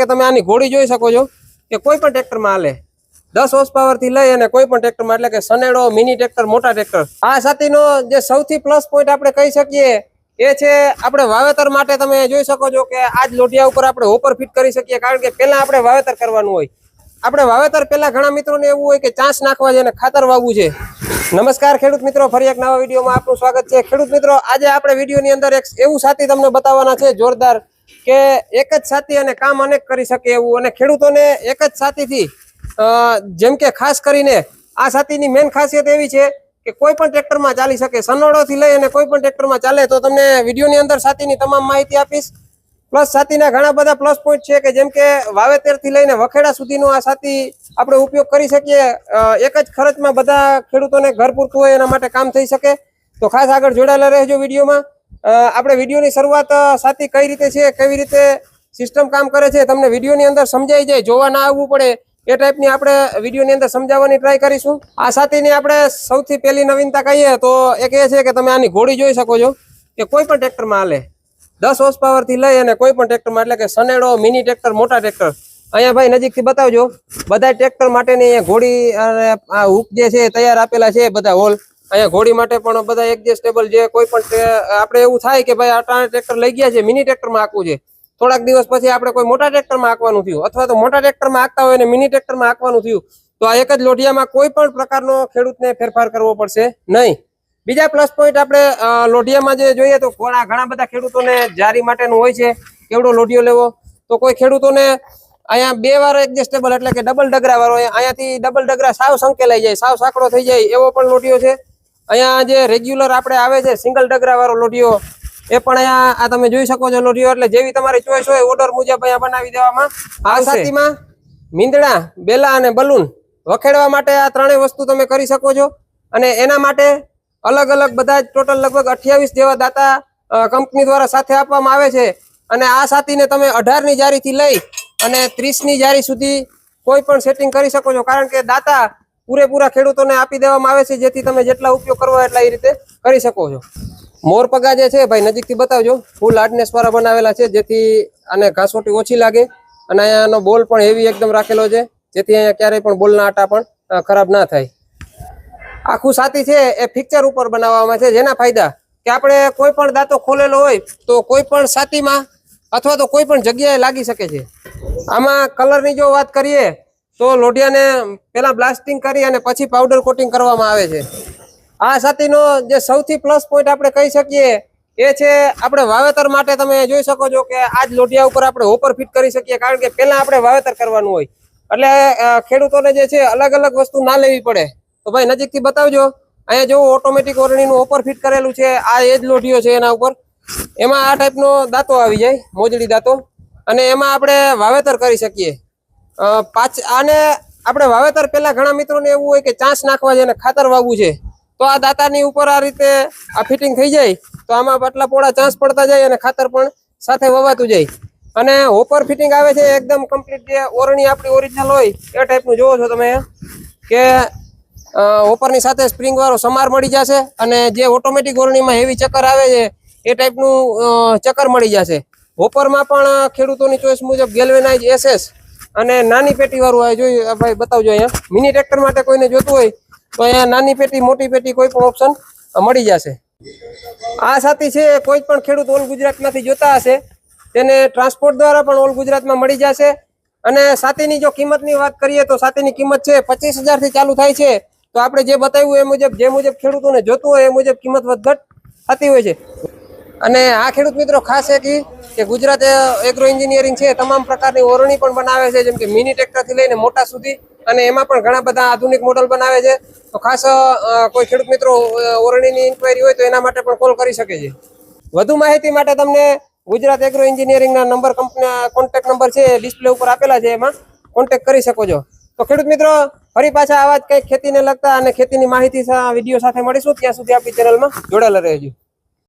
કે તમે આની ઘોડી જોઈ શકો છો કે કોઈ પણ ટ્રેક્ટરમાં હાલે 10 હોર્સ પાવર થી લઈ અને કોઈ પણ ટ્રેક્ટરમાં, એટલે કે સનેડો, મિની ટ્રેક્ટર, મોટા ટ્રેક્ટર. આ સાથીનો જે સૌથી પ્લસ પોઈન્ટ આપણે કહી શકીએ એ છે આપણે વાવેતર માટે તમે જોઈ શકો છો કે આજ લોઢિયા ઉપર આપણે હોપર ફિટ કરી શકીએ. કારણ કે પહેલા આપણે વાવેતર કરવાનું હોય. આપણે વાવેતર પહેલા ઘણા મિત્રોને એવું હોય કે ચાંસ નાખવા છે અને ખાતર વાવવું છે. નમસ્કાર ખેડૂત મિત્રો, ફરી એક નવા વિડીયોમાં આપનું સ્વાગત છે. ખેડૂત મિત્રો, આજે આપણે વિડીયોની અંદર એક એવું સાથી તમને બતાવવાના છે જોરદાર, કે એક જ સાથી અને કામ અનેક કરી શકે એવું. અને ખેડૂતોને એક જ સાથીથી જેમ કે ખાસ કરીને આ સાથીની મેન ખાસિયત એવી છે કે કોઈ પણ ટ્રેક્ટરમાં ચાલી શકે. સનોડોથી લઈ અને કોઈ પણ ટ્રેક્ટરમાં ચાલે. તો તમને વિડીયોની અંદર સાથીની તમામ માહિતી આપીશ. પ્લસ સાથીના ઘણા બધા પ્લસ પોઈન્ટ છે કે જેમ કે વાવેતરથી લઈને વખેડા સુધીનો આ સાથી આપણે ઉપયોગ કરી શકીએ. એક જ ખર્ચમાં બધા ખેડૂતોને ઘર પૂરતું હોય એના માટે કામ થઈ શકે. તો ખાસ આગળ જોડાયેલા રહેજો વિડીયોમાં. આપણે વિડીયોની શરૂઆત સાથી કઈ રીતે છે, કેવી રીતે સિસ્ટમ કામ કરે છે, તમને વિડીયોની અંદર સમજાઈ જાય, જોવા ના આવવું પડે એ ટાઈપની આપણે વિડીયોની અંદર સમજાવવાની ટ્રાય કરીશું. આ સાથીની આપણે સૌથી પહેલી નવીનતા કહીએ તો એક એ છે કે તમે આની ઘોડી જોઈ શકો છો કે કોઈ પણ ટ્રેક્ટરમાં હાલે 10 હોર્સ પાવર થી લઈ અને કોઈ પણ ટ્રેક્ટરમાં, એટલે કે સનેડો, મિની ટ્રેક્ટર, મોટા ટ્રેક્ટર. અહીંયા ભાઈ નજીકથી બતાવજો. બધા ટ્રેક્ટર માટેની અહીંયા ઘોડી અને આ હુક જે છે તૈયાર આપેલા છે, બધા હોલ. અહીંયા ઘોડી માટે પણ બધા એડજસ્ટેબલ છે. કોઈ પણ આપણે એવું થાય કે ભાઈ આ ટ્રેક્ટર લઈ ગયા છે, મિની ટ્રેક્ટરમાં આંકવું છે, થોડાક દિવસ પછી આપણે કોઈ મોટા ટ્રેક્ટરમાં આંકવાનું થયું, અથવા તો મોટા ટ્રેક્ટરમાં આંકતા હોય અને મિની ટ્રેક્ટરમાં આંકવાનું થયું, તો આ એક જ લોઢિયામાં કોઈ પણ પ્રકારનો ખેડૂતને ફેરફાર કરવો પડશે નહીં. બીજા પ્લસ પોઈન્ટ આપણે લોઢિયામાં જે જોઈએ તો ઘણા બધા ખેડૂતોને જારી માટેનું હોય છે, કેવડો લોઢિયો લેવો. તો કોઈ ખેડૂતોને અહીંયા 2 વાર એડજસ્ટેબલ, એટલે કે ડબલ ડગરા વાળો, અહીંયાથી ડબલ ડગરા સાવ સંકેલાઈ જાય, સાવ સાંકડો થઈ જાય એવો પણ લોઢિયો છે. અહીંયા જે રેગ્યુલર આપણે આવે છે સિંગલ ડગરા વાળો લોઢિયો, એ પણ અહીંયા આ તમે જોઈ શકો છો લોઢિયો. એટલે જેવી તમારી ચોઈસ હોય ઓર્ડર મુજબ અહીંયા બનાવી દેવામાં. આ સાથીમાં મીંદડા, બેલા અને બલૂન વખેડવા માટે આ ત્રણેય વસ્તુ તમે કરી શકો છો. અને એના માટે અલગ અલગ બધા જ ટોટલ લગભગ 28 જેવા દાતા કંપની દ્વારા સાથે આપવામાં આવે છે. અને આ સાથીને તમે 18ની જારીથી લઈ અને 30ની જારી સુધી કોઈ પણ સેટિંગ કરી શકો છો. કારણ કે દાતા પૂરેપૂરા ખેડૂતોને આપી દેવામાં આવે છે, જેથી તમે જેટલા ઉપયોગ કરવા એટલા એ રીતે કરી શકો છો. મોર પગા જે છે ભાઈ નજીકથી બતાવજો, ફૂલ હાર્ડનેસ વાળા બનાવેલા છે, જેથી આને ઘાસોટી ઓછી લાગે. અને અહીંયાનો બોલ પણ હેવી એકદમ રાખેલો છે, જેથી અહીંયા ક્યારેય પણ બોલના આટા પણ ખરાબ ના થાય. આખું સાથી છે એ ફિક્ચર ઉપર બનાવવામાં છે, જેના ફાયદા કે આપણે કોઈ પણ દાંતો ખોલેલો હોય તો કોઈ પણ સાથીમાં અથવા તો કોઈ પણ જગ્યાએ લાગી શકે છે. આમાં કલરની જો વાત કરીએ તો લોઢિયાને પહેલા બ્લાસ્ટિંગ કરી અને પછી પાવડર કોટિંગ કરવામાં આવે છે. આ સાથીનો જે સૌથી પ્લસ પોઈન્ટ આપણે કહી શકીએ એ છે આપણે વાવેતર માટે તમે જોઈ શકો છો કે આજ લોઢિયા ઉપર આપણે હોપર ફિટ કરી શકીએ. કારણ કે પહેલા આપણે વાવેતર કરવાનું હોય, એટલે ખેડૂતોને જે છે અલગ અલગ વસ્તુ ના લેવી પડે. તો ભાઈ નજીકથી બતાવજો. અહીંયા જો ઓટોમેટિક ઓરણીનું હોપર ફિટ કરેલું છે, આ એ જ લોઢિયો છે. એના ઉપર એમાં આ ટાઈપનો દાંતો આવી જાય, મોજડી દાંતો, અને એમાં આપણે વાવેતર કરી શકીએ. આને આપણે વાવેતર પહેલા ઘણા મિત્રોને એવું હોય કે ચાંસ નાખવા છે અને ખાતર વાવવું છે, તો આ દાંતાની ઉપર આ રીતે આ ફિટિંગ થઈ જાય તો આમાં આટલા પોળા ચાંસ પડતા જાય અને ખાતર પણ સાથે વવાતું જાય. અને હોપર ફિટિંગ આવે છે એકદમ કમ્પ્લીટ, જે ઓરણી આપણી ઓરિજિનલ હોય એ ટાઈપનું જોવો છો તમે કે હોપરની સાથે સ્પ્રિંગ વાળો સમાર મળી જશે. અને જે ઓટોમેટિક ઓરણીમાં હેવી ચક્કર આવે છે એ ટાઈપનું ચક્કર મળી જશે. હોપરમાં પણ ખેડૂતોની ચોઈસ મુજબ ગેલ્વેનાઇઝ SS અને નાની પેટી વાળું આવે. જોઈ ભાઈ બતાવજો. અહીંયા મિની ટ્રેક્ટર માટે કોઈને જોતું હોય તો અહીંયા નાની પેટી, મોટી પેટી કોઈ પણ ઓપ્શન મળી જશે. આ સાથી છે કોઈ પણ ખેડૂત ઓલ ગુજરાતમાંથી જોતા હશે તેને ટ્રાન્સપોર્ટ દ્વારા પણ ઓલ ગુજરાતમાં મળી જશે. અને સાથીની જો કિંમતની વાત કરીએ તો સાથીની કિંમત છે 25,000 થી ચાલુ થાય છે. તો આપણે જે બતાવ્યું એ મુજબ, જે મુજબ ખેડૂતોને જોતું હોય એ મુજબ કિંમત વધઘટ થતી હોય છે. અને આ ખેડૂત મિત્રો ખાસ એ કે ગુજરાત એગ્રો એન્જિનિયરિંગ છે તમામ પ્રકારની ઓરણી પણ બનાવે છે, જેમ કે મિની ટ્રેક્ટરથી લઈને મોટા સુધી. અને એમાં પણ ઘણા બધા આધુનિક મોડલ બનાવે છે. તો ખાસ કોઈ ખેડૂત મિત્રો ઓરણીની ઇન્ક્વાયરી હોય તો એના માટે પણ કોલ કરી શકે છે. વધુ માહિતી માટે તમને ગુજરાત એગ્રો એન્જિનિયરિંગના નંબર, કંપની કોન્ટેક્ટ નંબર છે ડિસ્પ્લે ઉપર આપેલા છે, એમાં કોન્ટેક્ટ કરી શકો છો. તો ખેડૂત મિત્રો, ફરી પાછા આવા જ કંઈક ખેતીને લગતા અને ખેતીની માહિતી વિડીયો સાથે મળીશું. ત્યાં સુધી આપણી ચેનલમાં જોડાયેલા રહેજો.